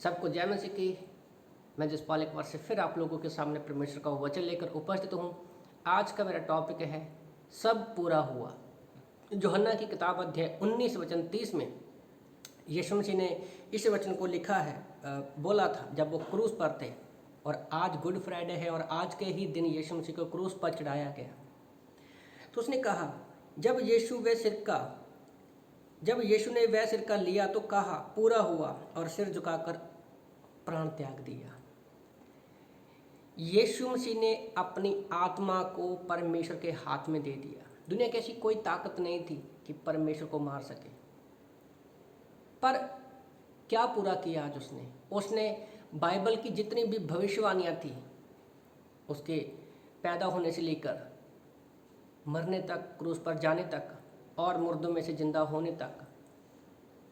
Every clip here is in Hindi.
सबको जय मसीह की। मैं जसपाल एक बार से फिर आप लोगों के सामने परमेश्वर का वचन लेकर उपस्थित हूँ। आज का मेरा टॉपिक है सब पूरा हुआ। यूहन्ना की किताब अध्याय 19 वचन 30 में यीशु मसीह ने इस वचन को लिखा है, बोला था जब वो क्रूस पर थे। और आज गुड फ्राइडे है और आज के ही दिन यीशु मसीह को क्रूस पर चढ़ाया गया। तो उसने कहा, जब यीशु ने वह सिरका लिया तो कहा पूरा हुआ और सिर झुकाकर प्राण त्याग दिया। यीशु मसीह ने अपनी आत्मा को परमेश्वर के हाथ में दे दिया। दुनिया की ऐसी कोई ताकत नहीं थी कि परमेश्वर को मार सके। पर क्या पूरा किया आज उसने बाइबल की जितनी भी भविष्यवाणियाँ थी, उसके पैदा होने से लेकर मरने तक, क्रूस पर जाने तक और मुर्दों में से जिंदा होने तक,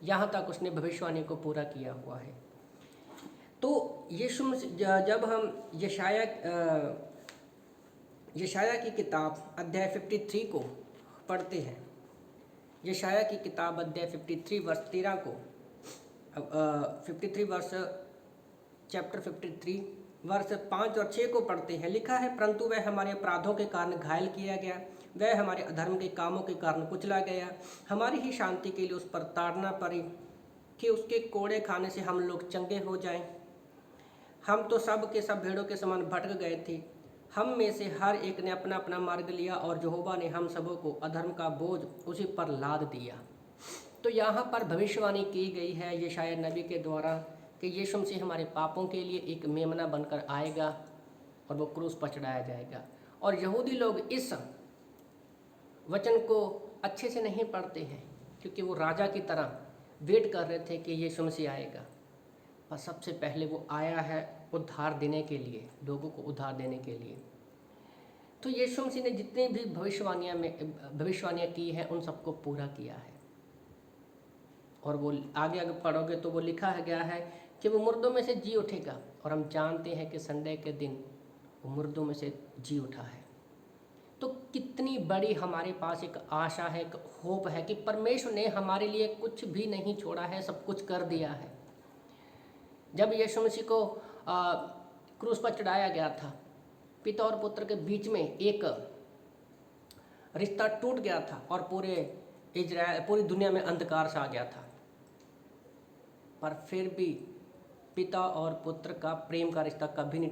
यहाँ तक उसने भविष्यवाणी को पूरा किया हुआ है। तो यीशु जब हम यशाया की किताब अध्याय 53 को पढ़ते हैं, यशाया की किताब अध्याय 53 वर्ष 13 को 53 वर्ष चैप्टर 53 वर्ष 5 और 6 को पढ़ते हैं। लिखा है, परंतु वह हमारे अपराधों के कारण घायल किया गया, वह हमारे अधर्म के कामों के कारण कुचला गया। हमारी ही शांति के लिए उस पर ताड़ना पड़ी कि उसके कोड़े खाने से हम लोग चंगे हो जाएं। हम तो सब के सब भेड़ों के समान भटक गए थे, हम में से हर एक ने अपना अपना मार्ग लिया और यहोवा ने हम सबों को अधर्म का बोझ उसी पर लाद दिया। तो यहाँ पर भविष्यवाणी की गई है यशाया नबी के द्वारा कि यीशु मसीह हमारे पापों के लिए एक मेमना बनकर आएगा और वो क्रूस पर चढ़ाया जाएगा। और यहूदी लोग इस वचन को अच्छे से नहीं पढ़ते हैं, क्योंकि वो राजा की तरह वेट कर रहे थे कि यीशु मसीह आएगा। पर सबसे पहले वो आया है उद्धार देने के लिए, लोगों को उद्धार देने के लिए। तो यीशु मसीह ने जितनी भी भविष्यवाणियाँ की हैं उन सबको पूरा किया है। और वो आगे पढ़ोगे तो वो लिखा गया है कि वो मुर्दों में से जी उठेगा। और हम जानते हैं कि संडे के दिन वो मुर्दों में से जी उठा है। तो कितनी बड़ी हमारे पास एक आशा है, एक होप है कि परमेश्वर ने हमारे लिए कुछ भी नहीं छोड़ा है, सब कुछ कर दिया है। जब यीशु मसीह को क्रूस पर चढ़ाया गया था, पिता और पुत्र के बीच में एक रिश्ता टूट गया था और पूरी दुनिया में अंधकार सा आ गया था। पर फिर भी पिता और पुत्र का प्रेम का रिश्ता कभी नहीं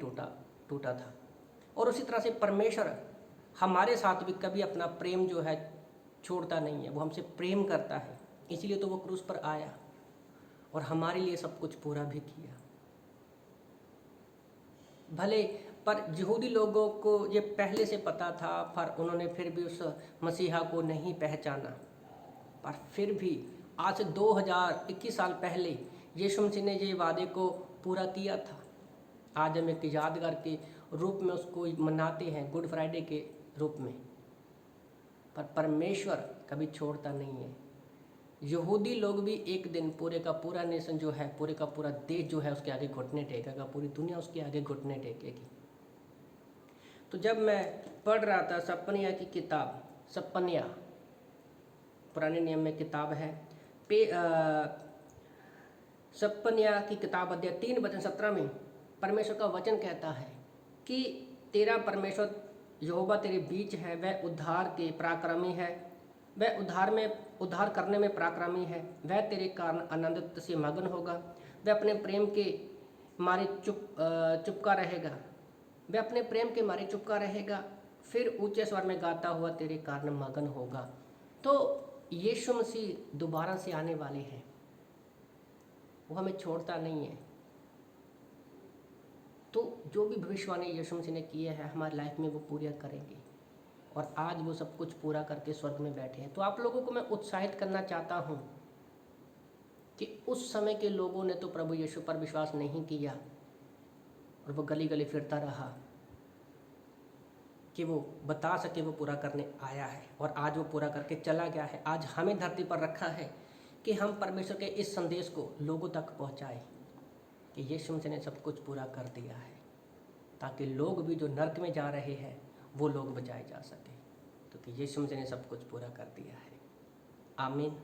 टूटा था। और उसी तरह से परमेश्वर हमारे साथ भी कभी अपना प्रेम जो है छोड़ता नहीं है। वो हमसे प्रेम करता है, इसलिए तो वो क्रूस पर आया और हमारे लिए सब कुछ पूरा भी किया। भले पर यहूदी लोगों को ये पहले से पता था, पर उन्होंने फिर भी उस मसीहा को नहीं पहचाना। पर फिर भी आज से 2021 साल पहले यीशु मसीह ने ये वादे को पूरा किया था। आज हम एक यादगार के रूप में उसको मनाते हैं, गुड फ्राइडे के रूप में। पर परमेश्वर कभी छोड़ता नहीं है। यहूदी लोग भी एक दिन पूरे का पूरा नेशन जो है, पूरे का पूरा देश जो है उसके आगे घुटने टेकेगा, पूरी दुनिया उसके आगे घुटने टेकेगी। तो जब मैं पढ़ रहा था सपनिया की किताब, सपनिया पुराने नियम में किताब है, सपनिया की किताब अध्याय 3 वचन 17 में परमेश्वर का वचन कहता है कि तेरा परमेश्वर यहोवा तेरे बीच है, वह उद्धार के पराक्रमी है, वह उद्धार करने में पराक्रमी है। वह तेरे कारण आनंदित से मगन होगा, वह अपने प्रेम के मारे चुपका रहेगा, वह अपने प्रेम के मारे चुपका रहेगा, फिर ऊंचे स्वर में गाता हुआ तेरे कारण मगन होगा। तो यीशु मसीह दोबारा से आने वाले हैं, वो हमें छोड़ता नहीं है। तो जो भी भविष्यवाणी यीशु मसीह ने किए हैं हमारी लाइफ में वो पूरा करेंगे। और आज वो सब कुछ पूरा करके स्वर्ग में बैठे हैं। तो आप लोगों को मैं उत्साहित करना चाहता हूँ कि उस समय के लोगों ने तो प्रभु यीशु पर विश्वास नहीं किया और वो गली गली फिरता रहा कि वो बता सके वो पूरा करने आया है। और आज वो पूरा करके चला गया है। आज हमें धरती पर रखा है कि हम परमेश्वर के इस संदेश को लोगों तक पहुँचाएं कि यीशु मसीह ने सब कुछ पूरा कर दिया है, ताकि लोग भी जो नर्क में जा रहे हैं वो लोग बचाए जा सके, क्योंकि यीशु मसीह ने सब कुछ पूरा कर दिया है। आमीन।